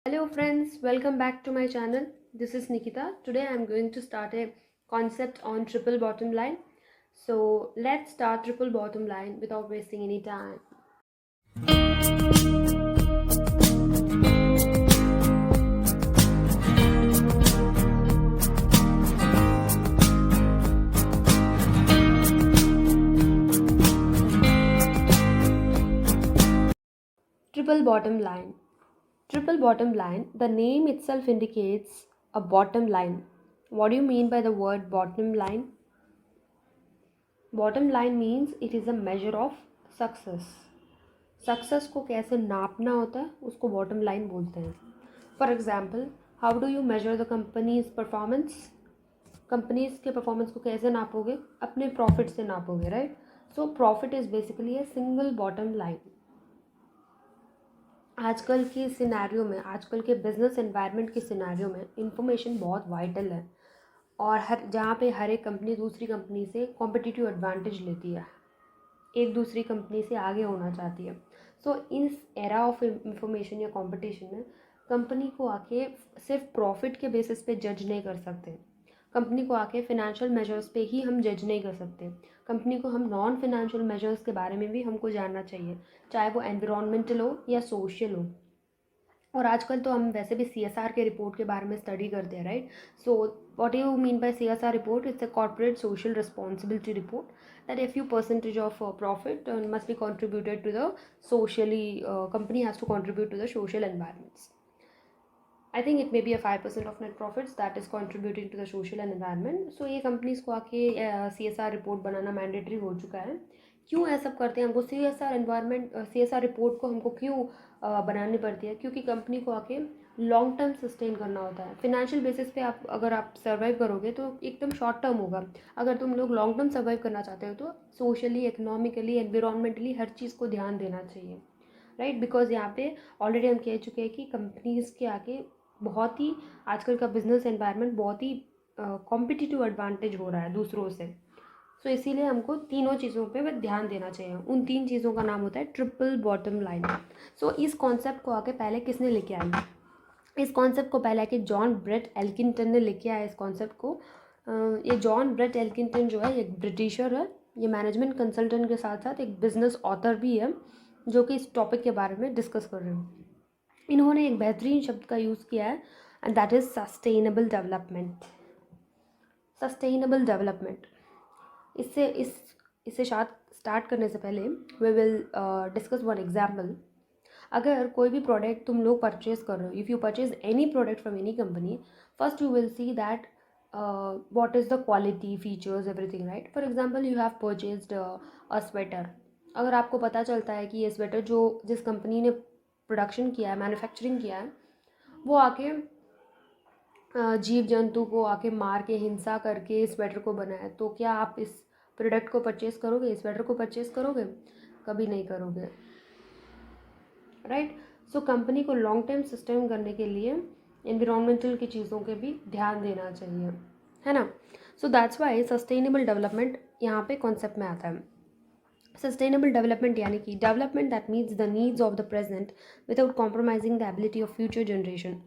Hello friends, welcome back to my channel. This is Nikita. Today I am going to start a concept on triple bottom line. So let's start triple bottom line without wasting any time. Triple bottom line. Triple bottom line, the name itself indicates a bottom line. What do you mean by the word bottom line? Bottom line means it is a measure of success. Success को कैसे नापना होता है उसको bottom line बोलते हैं. For example, how do you measure the companies performance? Companies के performance को कैसे नापोगे? अपने प्रॉफिट से नापोगे, right? So profit is basically a single bottom line. आजकल के सिनेरियो में, आजकल के बिजनेस एनवायरनमेंट के सिनेरियो में इंफॉर्मेशन बहुत वाइटल है और जहाँ पे हर एक कंपनी दूसरी कंपनी से कॉम्पिटिटिव एडवांटेज लेती है, एक दूसरी कंपनी से आगे होना चाहती है. सो इस एरा ऑफ इंफॉर्मेशन या कंपटीशन में कंपनी को आके सिर्फ प्रॉफिट के बेसिस पे जज नहीं कर सकते. कंपनी को आके फिनेंशियल मेजर्स पे ही हम जज नहीं कर सकते. कंपनी को हम नॉन फिनेंशियल मेजर्स के बारे में भी हमको जानना चाहिए, चाहे वो एनवायरमेंटल हो या सोशल हो. और आजकल तो हम वैसे भी CSR के रिपोर्ट के बारे में स्टडी करते हैं, right? So what you mean by CSR report? It's a corporate social responsibility report that a few percentage of profit must be contributed to the socially, company has to contribute to the social environments. I think it may be a 5% of net profits that is contributing to the social and environment. So ये companies को आके CSR report बनाना mandatory हो चुका है. क्यों ऐसा करते हैं? हमको CSR रिपोर्ट को हमको क्यों बनानी पड़ती है? क्योंकि कंपनी को आके लॉन्ग टर्म सस्टेन करना होता है. फिनेंशियल बेसिस पे अगर आप सर्वाइव करोगे तो एकदम शॉर्ट टर्म होगा. अगर तुम लोग लॉन्ग टर्म सर्वाइव करना चाहते हो तो सोशली, इकोनॉमिकली, एनवायरमेंटली हर चीज़ को ध्यान देना चाहिए, राइट? बिकॉज यहाँ पे ऑलरेडी हम कह चुके हैं कि कंपनीज़ के आके बहुत ही आजकल का बिजनेस एनवायरनमेंट बहुत ही कॉम्पिटिटिव एडवांटेज हो रहा है दूसरों से. सो इसीलिए हमको तीनों चीज़ों पे ध्यान देना चाहिए. उन तीन चीज़ों का नाम होता है ट्रिपल बॉटम लाइन. सो इस कॉन्सेप्ट को आके पहले किसने लेके आया? इस कॉन्सेप्ट को पहले आके जॉन ब्रेट एल्किंटन ने लेके आया इस कॉन्सेप्ट को. ये जॉन ब्रेट एल्किंटन जो है, एक ब्रिटिशर है. ये मैनेजमेंट कंसल्टेंट के साथ साथ एक बिजनेस ऑथर भी है जो कि इस टॉपिक के बारे में डिस्कस कर रहे हैं. इन्होंने एक बेहतरीन शब्द का यूज़ किया है and that is sustainable development. Sustainable development. इससे स्टार्ट करने से पहले we will discuss one example. अगर कोई भी प्रोडक्ट तुम लोग परचेज कर रहे हो, if you purchase any product from any company, first you will see that what is the quality, features, everything, right? For example, you have purchased a sweater. अगर आपको पता चलता है कि ये स्वेटर जो जिस कंपनी ने प्रोडक्शन किया है, मैन्युफैक्चरिंग किया है, वो आके जीव जंतु को आके मार के हिंसा करके स्वेटर को बनाया, तो क्या आप इस प्रोडक्ट को परचेज़ करोगे? इस स्वेटर को परचेज़ करोगे? कभी नहीं करोगे, राइट? सो कंपनी को लॉन्ग टर्म सस्टेन करने के लिए एनवायरमेंटल की चीज़ों के भी ध्यान देना चाहिए, है ना? So that's why sustainable development यहाँ पे कॉन्सेप्ट में आता है. सस्टेनेबल डेवलपमेंट यानी कि development that meets the needs of the present without compromising the ability of future generation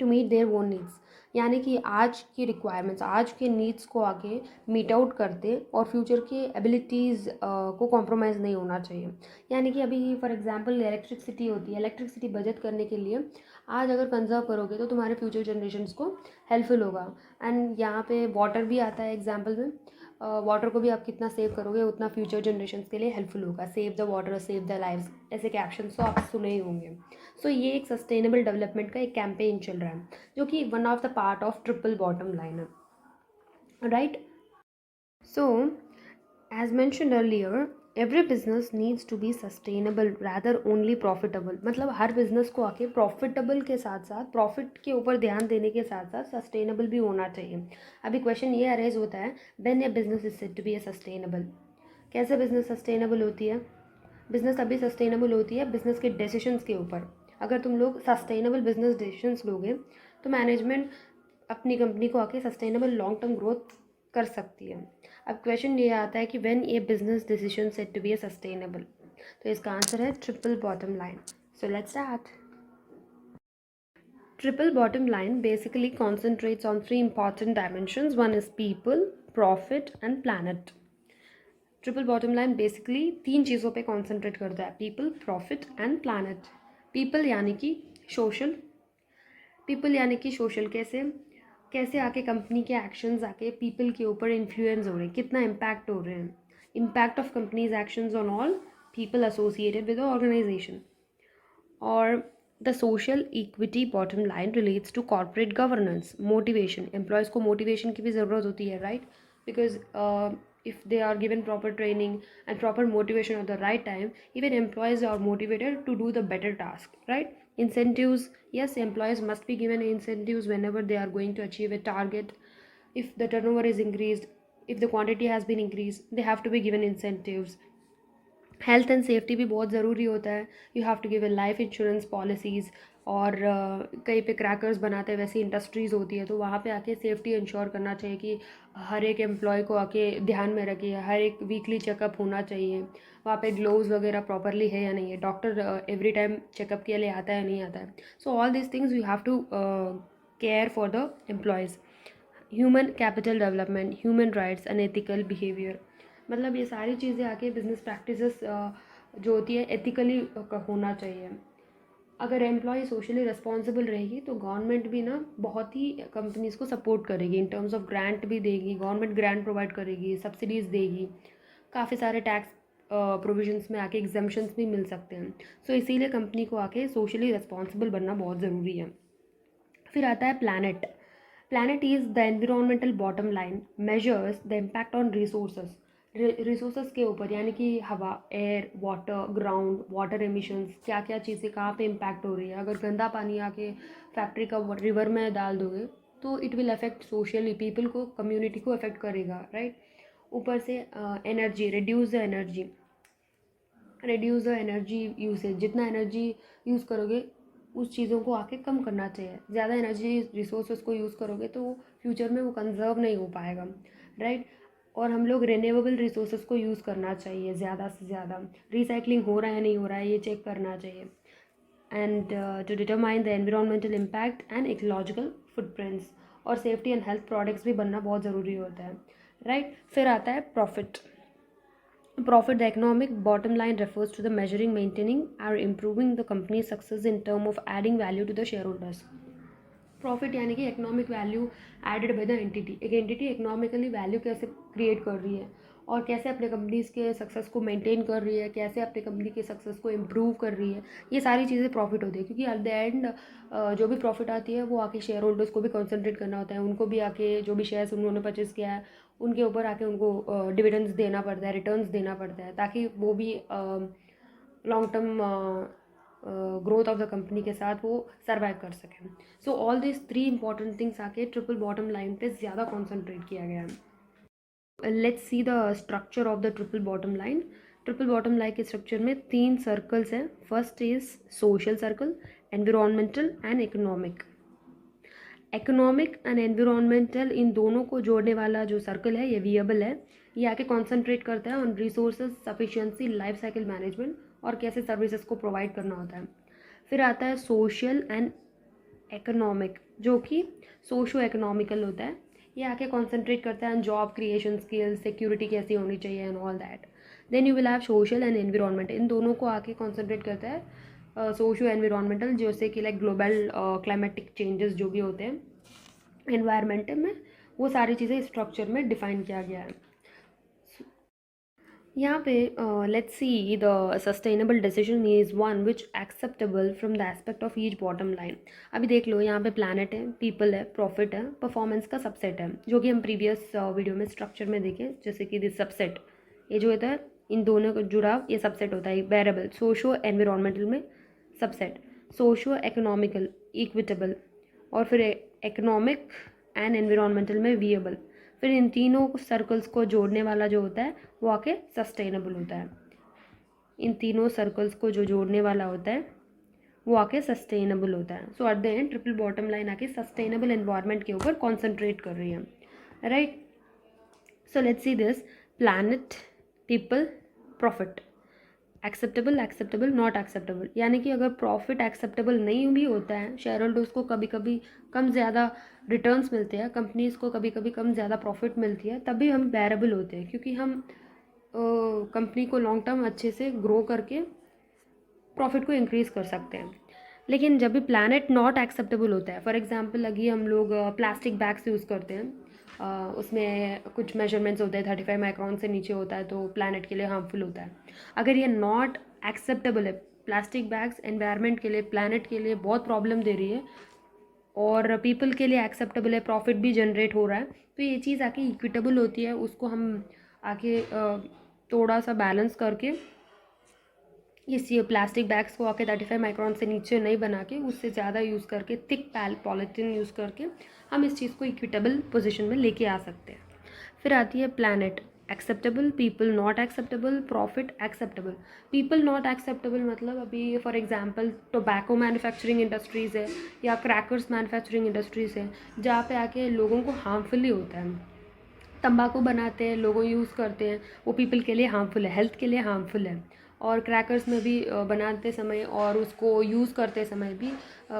to meet their own needs. यानी कि आज की रिक्वायरमेंट्स, आज के नीड्स को आगे मीट आउट करते और फ्यूचर के एबिलिटीज़ को कॉम्प्रोमाइज़ नहीं होना चाहिए. यानी कि अभी फॉर एग्जांपल इलेक्ट्रिसिटी होती है, इलेक्ट्रिसिटी बचत करने के लिए आज अगर कंजर्व करोगे तो तुम्हारे फ्यूचर जनरेशन्स को हेल्पफुल होगा. एंड यहाँ पे वाटर भी आता है एग्जाम्पल में. वाटर को भी आप कितना सेव करोगे उतना फ्यूचर जनरेशन्स के लिए हेल्पफुल होगा. Save the water, save the lives, ऐसे कैप्शन तो आप सुने ही होंगे. सो ये एक सस्टेनेबल डेवलपमेंट का एक कैंपेन चल रहा है जो कि one of the part of triple bottom line है, right? So as mentioned earlier, every business needs to be sustainable rather only profitable. मतलब हर बिजनेस को आके प्रॉफिटेबल के साथ साथ, प्रॉफिट के ऊपर ध्यान देने के साथ साथ सस्टेनेबल भी होना चाहिए. अभी क्वेश्चन ये अरेज होता है, when a business is said to be a sustainable. कैसे बिजनेस सस्टेनेबल होती है? बिजनेस तभी सस्टेनेबल होती है बिजनेस के डिसीजंस के ऊपर. अगर तुम लोग सस्टेनेबल बिजनेस डिसीजंस लोगे तो मैनेजमेंट अपनी कंपनी को आके सस्टेनेबल लॉन्ग टर्म ग्रोथ कर सकती है. अब क्वेश्चन ये आता है कि when a business decision set to be a sustainable, तो इसका आंसर है triple bottom line. So let's start. Triple bottom line basically concentrates on three important dimensions. One is people, profit and planet. Triple bottom line basically तीन चीज़ों पे concentrate करता है, people, profit and planet. People यानी कि social. People यानी कि social कैसे कैसे आके कंपनी के एक्शंस आके पीपल के ऊपर इन्फ्लुएंस हो रहे हैं, कितना इम्पैक्ट हो रहे हैं. Impact of companies actions on all people associated with the organisation. और the social equity bottom line relates to corporate governance, motivation. Employees को मोटिवेशन की भी ज़रूरत होती है, right? Because if they are given proper training and proper motivation at the right time, even employees are motivated to do the better task, right? Incentives, yes, employees must be given incentives whenever they are going to achieve a target. If the turnover is increased, if the quantity has been increased, they have to be given incentives. Health and safety भी बहुत ज़रूरी होता है. You have to give a life insurance policies. और कहीं पे crackers बनाते हैं वैसी इंडस्ट्रीज़ होती है, तो वहाँ पे आके सेफ्टी इंश्योर करना चाहिए कि हर एक एम्प्लॉय को आके ध्यान में रखिए. हर एक वीकली चेकअप होना चाहिए. वहाँ पे ग्लोव्स वगैरह प्रॉपरली है या नहीं है. डॉक्टर एवरी टाइम चेकअप के लिए आता है या नहीं आता है. So all this things you have to care for the employees. Human capital development, human rights and ethical behaviour. मतलब ये सारी चीज़ें आके बिजनेस प्रैक्टिसेस जो होती है एथिकली होना चाहिए. अगर एम्प्लॉय सोशली रिस्पॉन्सिबल रहेगी तो गवर्नमेंट भी ना बहुत ही कंपनीज़ को सपोर्ट करेगी. इन टर्म्स ऑफ ग्रांट भी देगी, गवर्नमेंट ग्रांट प्रोवाइड करेगी, सब्सिडीज़ देगी. काफ़ी सारे टैक्स प्रोविजंस में आके एग्जम्पशंस भी मिल सकते हैं. सो इसीलिए कंपनी को आके सोशली रिस्पॉन्सिबल बनना बहुत ज़रूरी है. फिर आता है planet. Planet is the environmental bottom line, measures the impact on resources. Resources के ऊपर यानी कि हवा, air, water, ground water emissions, क्या क्या चीज़ें कहाँ पे इम्पैक्ट हो रही है. अगर गंदा पानी आके फैक्ट्री का रिवर में डाल दोगे तो it will affect socially, people को, कम्युनिटी को अफेक्ट करेगा, राइट? ऊपर से energy, reduce the energy usage. जितना एनर्जी यूज़ करोगे उस चीज़ों को आके कम करना चाहिए. ज़्यादा एनर्जी रिसोर्सेज को यूज़ करोगे तो फ्यूचर में वो कंजर्व नहीं हो पाएगा, राइट? और हम लोग रिन्यूएबल रिसोर्सेज को यूज़ करना चाहिए ज़्यादा से ज़्यादा. रिसाइकलिंग हो रहा है नहीं हो रहा है ये चेक करना चाहिए. And to determine the environmental impact and ecological footprints. और सेफ्टी एंड हेल्थ प्रोडक्ट्स भी बनना बहुत ज़रूरी होता है, राइट? फिर आता है profit. Profit, the economic bottom line, refers to the measuring, maintaining or improving the company's success in terms of adding value to the shareholders. Profit यानी कि economic value added by the entity. एक entity economically value कैसे create कर रही है और कैसे अपने कंपनीज के सक्सेस को मेंटेन कर रही है, कैसे अपने कंपनी के सक्सेस को इम्प्रूव कर रही है. ये सारी चीज़ें प्रॉफिट होती है. क्योंकि एट द एंड जो भी प्रॉफिट आती है वो आके शेयर होल्डर्स को भी कॉन्सेंट्रेट करना होता है. उनको भी आके जो भी शेयर्स उन्होंने परचेज किया है उनके ऊपर आके उनको डिविडेंड्स देना पड़ता है, रिटर्न्स देना पड़ता है, ताकि वो भी long term growth of the company के साथ वो सर्वाइव कर सकें. So all this three important things आके ट्रिपल बॉटम लाइन पे ज़्यादा कॉन्सेंट्रेट किया गया है. Let's see the structure of the triple bottom line. Triple bottom line के स्ट्रक्चर में तीन सर्कल्स हैं. First is social circle, environmental and economic. Economic and environmental, इन दोनों को जोड़ने वाला जो सर्कल है ये विएबल है. ये आके कॉन्सेंट्रेट करता है on resources sufficiency, life cycle management और कैसे सर्विसेज को प्रोवाइड करना होता है. फिर आता है सोशल एंड इकोनॉमिक, जो कि सोशो इकोनॉमिकल होता है. ये आके कॉन्सेंट्रेट करता है on job creation, skills, security कैसी होनी चाहिए and all that. Then you will have social and environment. इन दोनों को आके कॉन्सेंट्रेट करता है सोशो एनवायरमेंटल, जैसे कि लाइक ग्लोबल क्लाइमेटिक चेंजेस जो भी होते हैं एनवायरमेंट में, वो सारी चीज़ें स्ट्रक्चर में डिफाइन किया गया है. यहाँ पे let's see the sustainable decision is one which acceptable from the aspect of each bottom line. अभी देख लो, यहाँ पे प्लानट है, पीपल है, प्रॉफिट है, परफॉर्मेंस का सबसेट है, जो कि हम प्रीवियस वीडियो में स्ट्रक्चर में देखें. जैसे कि दिस सबसेट, ये जो होता है इन दोनों को जुड़ाव, ये सबसेट होता है. वेरिएबल सोशो एनवायरमेंटल में सबसेट, सोशो इकोनॉमिकल इक्विटेबल, और फिर इकोनॉमिक एंड एनवायरमेंटल में विएबल. फिर इन तीनों सर्कल्स को जोड़ने वाला जो होता है वो आके सस्टेनेबल होता है. इन तीनों सर्कल्स को जो जोड़ने वाला होता है वो आके सस्टेनेबल होता है. So at the end triple bottom line आके सस्टेनेबल एनवायरनमेंट के ऊपर कॉन्सेंट्रेट कर रही है, right? So let's see this. Planet, people, profit. Acceptable, acceptable, not acceptable, यानी कि अगर प्रॉफिट एक्सेप्टेबल नहीं भी होता है, शेयर होल्डर्स को कभी कभी कम ज़्यादा रिटर्न्स मिलते हैं, कंपनीज़ को कभी कभी कम ज़्यादा प्रॉफिट मिलती है, तब भी हम बेरेबल होते हैं, क्योंकि हम कंपनी को लॉन्ग टर्म अच्छे से ग्रो करके प्रॉफिट को इंक्रीज़ कर सकते हैं। लेकिन जब भी प्लानट नॉट एक्सेप्टेबल होता है, फॉर एग्जांपल अभी हम लोग प्लास्टिक बैग्स यूज़ करते हैं, उसमें कुछ मेजरमेंट्स होते हैं, 35 माइक्रॉन से नीचे होता है तो प्लानट के लिए हार्मफुल होता है। अगर ये नॉट एक्सेप्टेबल है, प्लास्टिक बैग्स एनवायरनमेंट के लिए, प्लानट के लिए बहुत प्रॉब्लम दे रही है, और पीपल के लिए एक्सेप्टेबल है, प्रॉफिट भी जनरेट हो रहा है, तो ये चीज़ आके इक्विटेबल होती है, उसको हम आके थोड़ा सा बैलेंस करके इस ये प्लास्टिक बैग्स को आके 35 माइक्रॉन से नीचे नहीं बना के उससे ज़्यादा यूज़ करके थिक पॉलीथीन यूज़ करके हम इस चीज़ को इक्विटेबल पोजीशन में लेके आ सकते हैं। फिर आती है planet acceptable, people not acceptable, profit acceptable. People not acceptable मतलब अभी for example tobacco manufacturing industries है या क्रैकर्स मैन्युफैक्चरिंग इंडस्ट्रीज़ है, जहाँ पे आके लोगों को हार्मफुल ही होता है। तंबाकू बनाते हैं, लोगों यूज़ करते हैं, वो पीपल के लिए हार्मफुल है, हेल्थ के लिए हार्मफुल है। और क्रैकर्स में भी बनाते समय और उसको यूज़ करते समय भी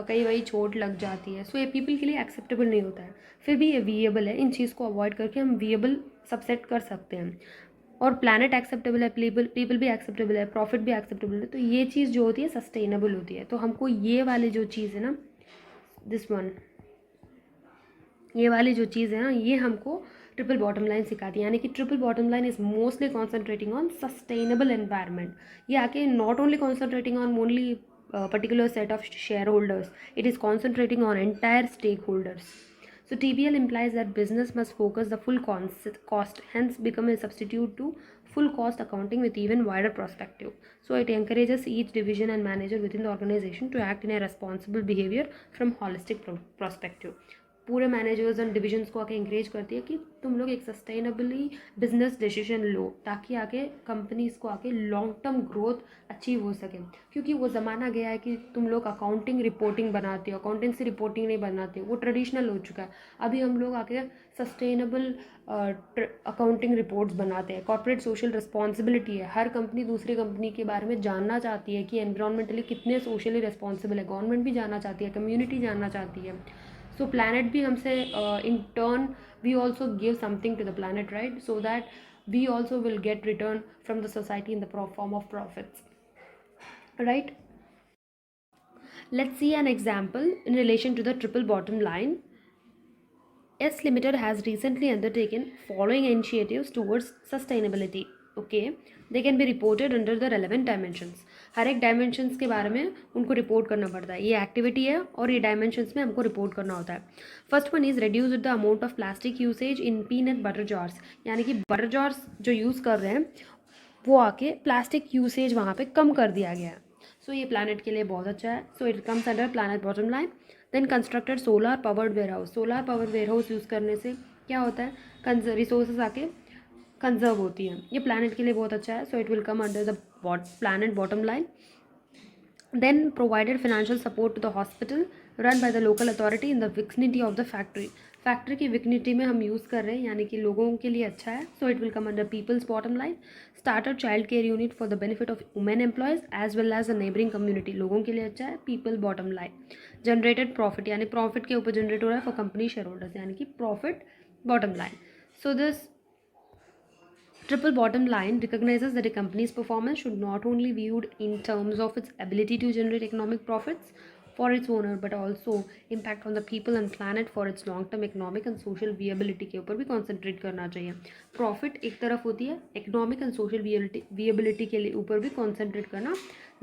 कई वही चोट लग जाती है, सो ये पीपल के लिए एक्सेप्टेबल नहीं होता है। फिर भी ये विएबल है, इन चीज़ को अवॉइड करके हम विएबल सबसेट कर सकते हैं। और प्लानट एक्सेप्टेबल है, पीपल भी एक्सेप्टेबल है, प्रॉफिट भी एक्सेप्टेबल है, तो ये चीज़ जो होती है सस्टेनेबल होती है। तो हमको ये वाली जो चीज़ है ना, दिस वन, ये वाली जो चीज़ है ना, ये हमको ट्रिपल बॉटम लाइन सिखाती है। यानी कि triple bottom line is mostly concentrating on sustainable environment. ये आके not only concentrating on only particular set of shareholders, it is concentrating on entire stakeholders. So TBL implies that business must focus the full cost, hence become a substitute to full cost accounting with even wider perspective. So it encourages each division and manager within the organization to act in a responsible behavior from holistic perspective. पूरे managers and divisions को आके encourage करती है कि तुम लोग एक sustainably business decision लो, ताकि आगे कंपनीज को आके लॉन्ग टर्म ग्रोथ अचीव हो सके। क्योंकि वो ज़माना गया है कि तुम लोग अकाउंटिंग रिपोर्टिंग बनाते हो, अकाउंटेंसी रिपोर्टिंग नहीं बनाते हो, वो ट्रेडिशनल हो चुका है। अभी हम लोग आके सस्टेनेबल अकाउंटिंग रिपोर्ट्स बनाते हैं। कॉर्पोरेट सोशल रिस्पॉन्सिबिलिटी है, हर कंपनी दूसरी कंपनी के बारे में जानना चाहती है कि एनवायरमेंटली कितने सोशली रिस्पॉन्सिबल है, गवर्नमेंट भी जानना चाहती है, कम्युनिटी जानना चाहती है। So planet भी हमसे in turn we also give something to the planet, right? So that we also will get return from the society in the form of profits, right? Let's see an example in relation to the triple bottom line. S Limited has recently undertaken following initiatives towards sustainability. Okay, they can be reported under the relevant dimensions. हर एक dimensions के बारे में उनको report करना पड़ता है। ये activity है और ये डायमेंशंस में हमको रिपोर्ट करना होता है। First one is reduce the amount of plastic usage in peanut butter jars, यानी कि बटर जॉर्स जो यूज़ कर रहे हैं वो आके प्लास्टिक यूसेज वहाँ पे कम कर दिया गया है। सो ये प्लानट के लिए बहुत अच्छा है। So it comes under planet bottom line. Then constructed solar powered warehouse. Solar power warehouse use करने से क्या होता है, रिसोर्सेज आके कंजर्व होती है, ये प्लानट के लिए बहुत अच्छा है। So it will come under the planet bottom line. Then provided financial support to the hospital run by the local authority in the vicinity of the factory. Factory की विकनिटी में हम यूज़ कर रहे हैं, यानी कि लोगों के लिए अच्छा है। So it will come under people's bottom line. Starter child care unit for the benefit of women employees as well as the neighbouring community, लोगों के लिए अच्छा है, people bottom line. Generated profit, यानी प्रॉफिट के ऊपर जनरेट हो रहा है फॉर कंपनी शेयर होल्डर्स, यानी कि profit bottom line. So this triple bottom line recognizes that a company's performance should not only be viewed in terms of its ability to generate economic profits for its owner, but also impact on the people and planet for its long-term economic and social viability के ऊपर भी concentrate करना चाहिए। Profit एक तरफ होती है, economic and social viability के लिए ऊपर भी concentrate करना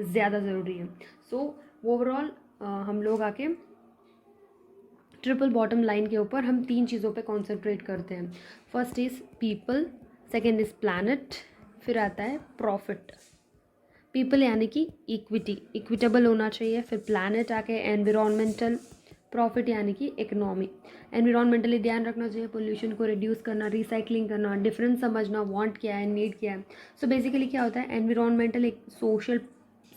ज़्यादा ज़रूरी है। So overall हम लोग आके ट्रिपल बॉटम लाइन के ऊपर हम तीन चीज़ों पे कॉन्सेंट्रेट करते हैं। First is people, second is planet, फिर आता है प्रॉफिट। पीपल यानी कि इक्विटी, इक्विटेबल होना चाहिए। फिर प्लानट आके एनवायरमेंटल, प्रॉफिट यानी कि इकोनॉमी। एनवायरमेंटली ध्यान रखना चाहिए, पोल्यूशन को रिड्यूस करना, रिसाइकलिंग करना, डिफरेंस समझना, वांट क्या है, नीड क्या है। सो बेसिकली क्या होता है, एनवायरमेंटल एक सोशल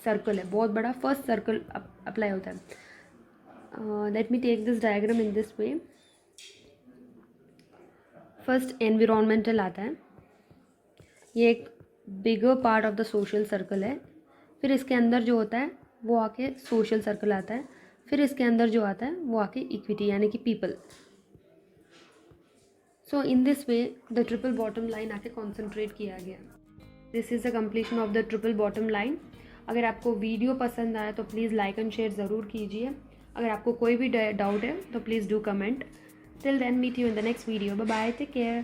सर्कल है, बहुत बड़ा फर्स्ट सर्कल अप्लाई होता है। Let me take this diagram in this way. First environmental आता है, ये एक बिगर part of the social circle है। फिर इसके अंदर जो होता है वो आके सोशल सर्कल आता है, फिर इसके अंदर जो आता है वो आके इक्विटी यानी कि people. So in this way the triple bottom line आके कॉन्सेंट्रेट किया गया। This is the completion of the triple bottom line. अगर आपको वीडियो पसंद आया तो प्लीज़ लाइक एंड शेयर ज़रूर कीजिए। अगर आपको कोई भी डाउट है तो please do comment. Till then meet you in the next video. Bye bye, take care.